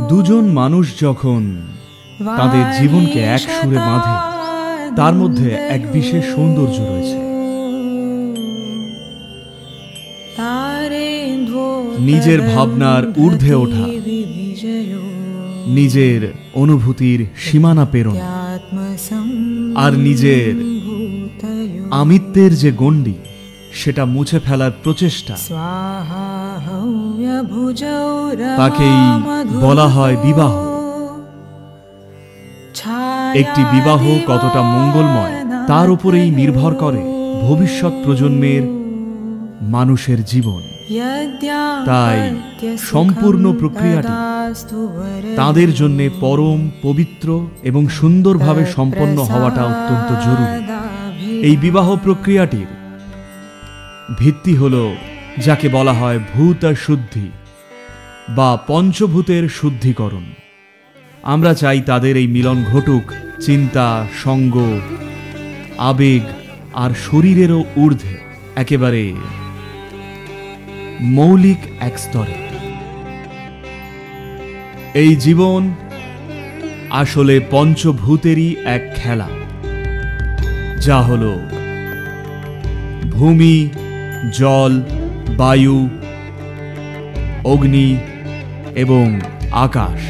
দুজন মানুষ যখন তাদের জীবনকে এক সুরে বাঁধে, তার মধ্যে এক বিশেষ সৌন্দর্য রয়েছে। নিজের ভাবনার ঊর্ধ্বে ওঠা, নিজের অনুভূতির সীমানা পেরোনো, আর নিজের আমিত্বের যে গণ্ডি সেটা মুছে ফেলার প্রচেষ্টা, তাকেই বলা হয় বিবাহ। একটি বিবাহ কতটা মঙ্গলময় তার উপরেই নির্ভর করে ভবিষ্যৎ প্রজন্মের মানুষের জীবন। তাই সম্পূর্ণ প্রক্রিয়াটি তাদের জন্য পরম পবিত্র এবং সুন্দরভাবে সম্পন্ন হওয়াটা অত্যন্ত জরুরি। এই বিবাহ প্রক্রিয়াটির ভিত্তি হল যাকে বলা হয় ভূত শুদ্ধি বা পঞ্চভূতের শুদ্ধিকরণ। আমরা চাই তাদের এই মিলন ঘটুক চিন্তা, সঙ্গ, আবেগ আর শরীরেরও ঊর্ধ্বে, একেবারে মৌলিক এক স্তরে। এই জীবন আসলে পঞ্চভূতেরই এক খেলা, যা হল ভূমি, জল, বায়ু, অগ্নি এবং আকাশ।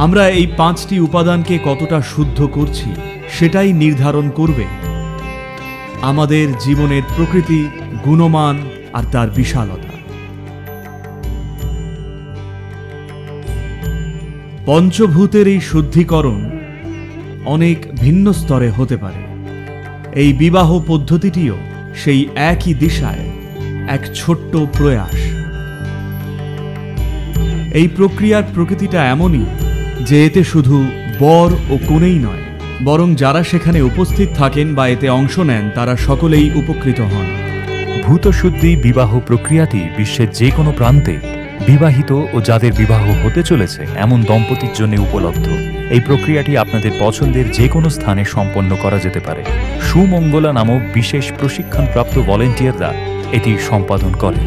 আমরা এই পাঁচটি উপাদানকে কতটা শুদ্ধ করছি সেটাই নির্ধারণ করবে আমাদের জীবনের প্রকৃতি, গুণমান আর তার বিশালতা। পঞ্চভূতের এই শুদ্ধিকরণ অনেক ভিন্ন স্তরে হতে পারে। এই বিবাহ পদ্ধতিটিও সেই একই দিশায় এক ছোট্ট প্রয়াস। এই প্রক্রিয়ার প্রকৃতিটা এমনই যে এতে শুধু বর ও কনেই নয়, বরং যারা সেখানে উপস্থিত থাকেন বা এতে অংশ নেন তারা সকলেই উপকৃত হন। ভূতশুদ্ধি বিবাহ প্রক্রিয়াটি বিশ্বের যে কোনো প্রান্তে বিবাহিত ও যাদের বিবাহ হতে চলেছে এমন দম্পতির জন্য উপলব্ধ। এই প্রক্রিয়াটি আপনাদের পছন্দের যে কোনো স্থানে সম্পন্ন করা যেতে পারে। সুমঙ্গলা নামক বিশেষ প্রশিক্ষণপ্রাপ্ত ভলেন্টিয়াররা এটি সম্পাদন করে।